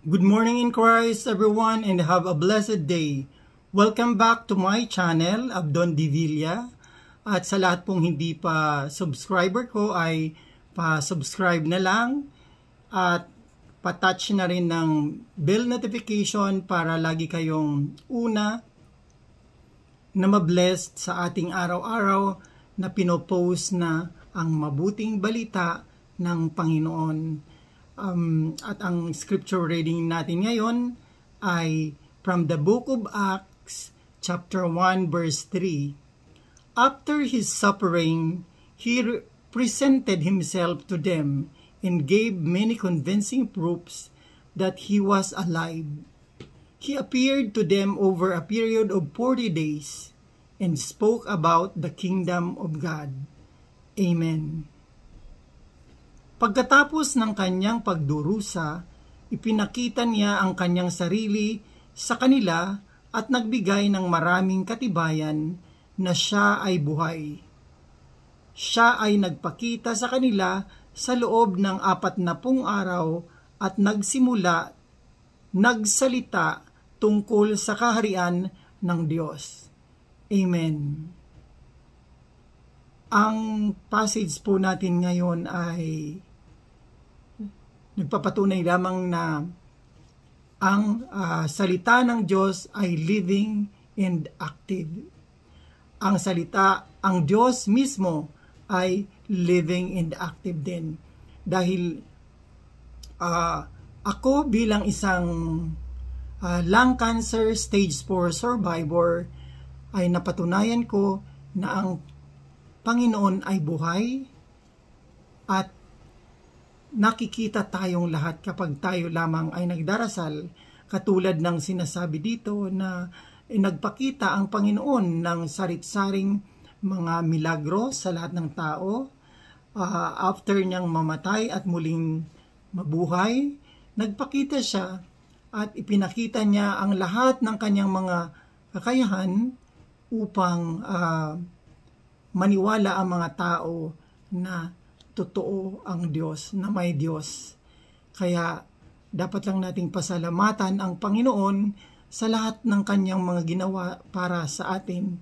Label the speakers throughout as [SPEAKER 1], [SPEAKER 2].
[SPEAKER 1] Good morning in Christ, everyone, and have a blessed day. Welcome back to my channel, Abdon Divilla. At sa lahat pong hindi pa subscriber ko ay pa-subscribe na lang at pa-touch na rin ng bell notification para lagi kayong una na mablessed sa ating araw-araw na pinopost na ang mabuting balita ng Panginoon. At ang scripture reading natin ngayon ay from the book of Acts, chapter 1, verse 3. After his suffering, he presented himself to them and gave many convincing proofs that he was alive. He appeared to them over a period of 40 days and spoke about the kingdom of God. Amen. Pagkatapos ng kanyang pagdurusa, ipinakita niya ang kanyang sarili sa kanila at nagbigay ng maraming katibayan na siya ay buhay. Siya ay nagpakita sa kanila sa loob ng 40 araw at nagsalita tungkol sa kaharian ng Diyos. Amen. Ang passage po natin ngayon ay nagpapatunay lamang na ang salita ng Diyos ay living and active. Ang Diyos mismo ay living and active din. Dahil ako bilang isang lung cancer stage 4 survivor ay napatunayan ko na ang Panginoon ay buhay at nakikita tayong lahat kapag tayo lamang ay nagdarasal, katulad ng sinasabi dito na nagpakita ang Panginoon ng sarit-saring mga milagro sa lahat ng tao. After niyang mamatay at muling mabuhay, nagpakita siya at ipinakita niya ang lahat ng kanyang mga kakayahan upang maniwala ang mga tao na totoo ang Diyos, na may Diyos. Kaya dapat lang nating pasalamatan ang Panginoon sa lahat ng kanyang mga ginawa para sa atin.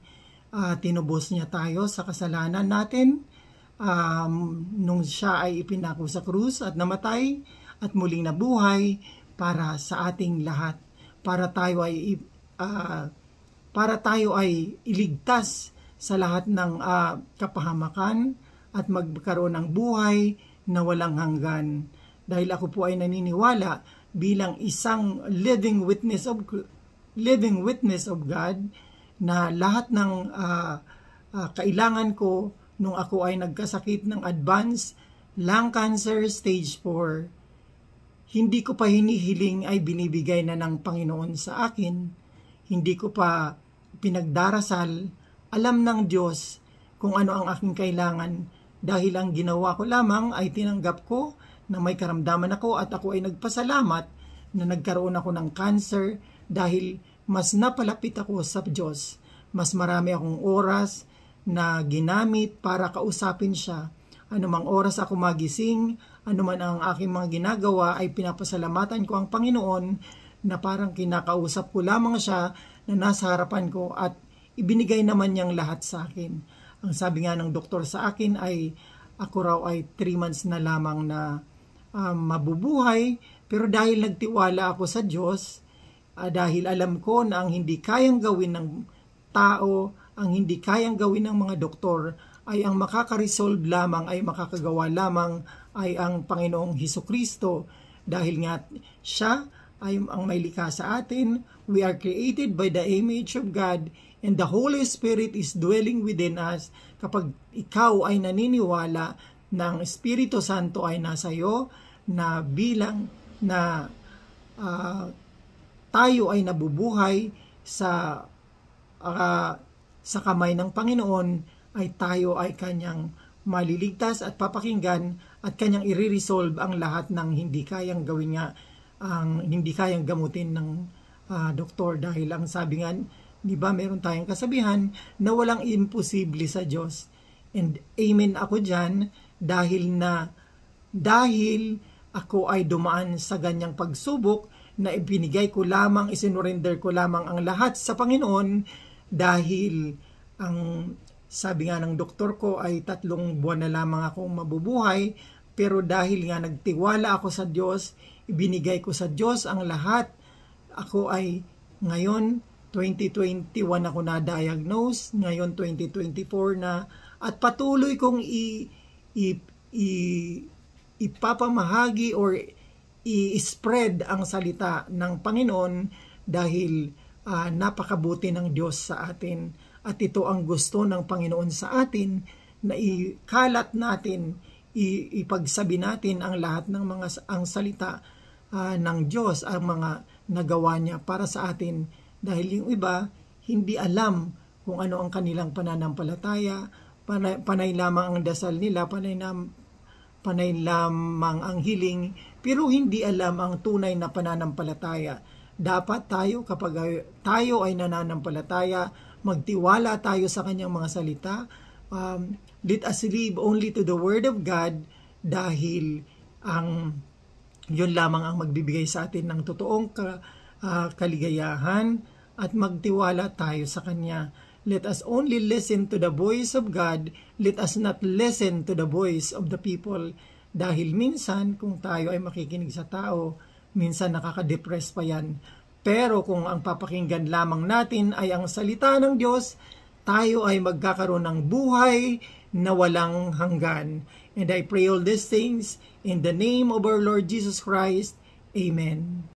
[SPEAKER 1] Tinubos niya tayo sa kasalanan natin nung siya ay ipinako sa krus at namatay at muling nabuhay para sa ating lahat. Para tayo ay iligtas sa lahat ng kapahamakan at magkaroon ng buhay na walang hanggan. Dahil ako po ay naniniwala bilang isang living witness of God na lahat ng kailangan ko nung ako ay nagkasakit ng advanced lung cancer stage 4, hindi ko pa hinihiling ay binibigay na ng Panginoon sa akin. Hindi ko pa pinagdarasal. Alam ng Diyos kung ano ang aking kailangan. Dahil ang ginawa ko lamang ay tinanggap ko na may karamdaman ako at ako ay nagpasalamat na nagkaroon ako ng cancer dahil mas napalapit ako sa Diyos. Mas marami akong oras na ginamit para kausapin siya. Anumang oras ako magising, anuman ang aking mga ginagawa ay pinapasalamatan ko ang Panginoon na parang kinakausap ko lamang siya na nasa harapan ko at ibinigay naman niyang lahat sa akin. Ang sabi nga ng doktor sa akin ay ako raw ay 3 months na lamang na mabubuhay. Pero dahil nagtiwala ako sa Diyos, dahil alam ko na ang hindi kayang gawin ng tao, ang hindi kayang gawin ng mga doktor, ay ang makaka-resolve lamang, ay makakagawa lamang ay ang Panginoong Hesukristo. Dahil nga siya ay ang may likha sa atin. We are created by the image of God and the Holy Spirit is dwelling within us. Kapag ikaw ay naniniwala na ang Espiritu Santo ay nasa iyo, na bilang na tayo ay nabubuhay sa kamay ng Panginoon, ay tayo ay kanyang maliligtas at papakinggan at kanyang i-resolve ang lahat ng hindi kayang gawin nga, ang hindi kayang gamutin ng doktor. Dahil ang sabi nga, di ba, meron tayong kasabihan na walang imposible sa Diyos. And amen ako dyan dahil ako ay dumaan sa ganyang pagsubok na ibinigay ko lamang, isinurrender ko lamang ang lahat sa Panginoon dahil ang sabi nga ng doktor ko ay 3 buwan na lamang akong mabubuhay, pero dahil nga nagtiwala ako sa Diyos, ibinigay ko sa Diyos ang lahat. Ako ay ngayon 2021 ako na-diagnose, ngayon 2024 na, at patuloy kong ipapamahagi or i-spread ang salita ng Panginoon dahil napakabuti ng Diyos sa atin. At ito ang gusto ng Panginoon sa atin, na ikalat natin, ipagsabi natin ang lahat ng ang salita ng Diyos, ang mga nagawa niya para sa atin. Dahil yung iba, hindi alam kung ano ang kanilang pananampalataya, panay lamang ang dasal nila, panay lamang ang hiling, pero hindi alam ang tunay na pananampalataya. Dapat tayo, kapag tayo ay nananampalataya, magtiwala tayo sa kanyang mga salita. Let us live only to the Word of God, dahil yun lamang ang magbibigay sa atin ng totoong kaligayahan, at magtiwala tayo sa Kanya. Let us only listen to the voice of God. Let us not listen to the voice of the people. Dahil minsan, kung tayo ay makikinig sa tao, minsan nakaka-depress pa yan. Pero kung ang papakinggan lamang natin ay ang salita ng Diyos, tayo ay magkakaroon ng buhay na walang hanggan. And I pray all these things in the name of our Lord Jesus Christ. Amen.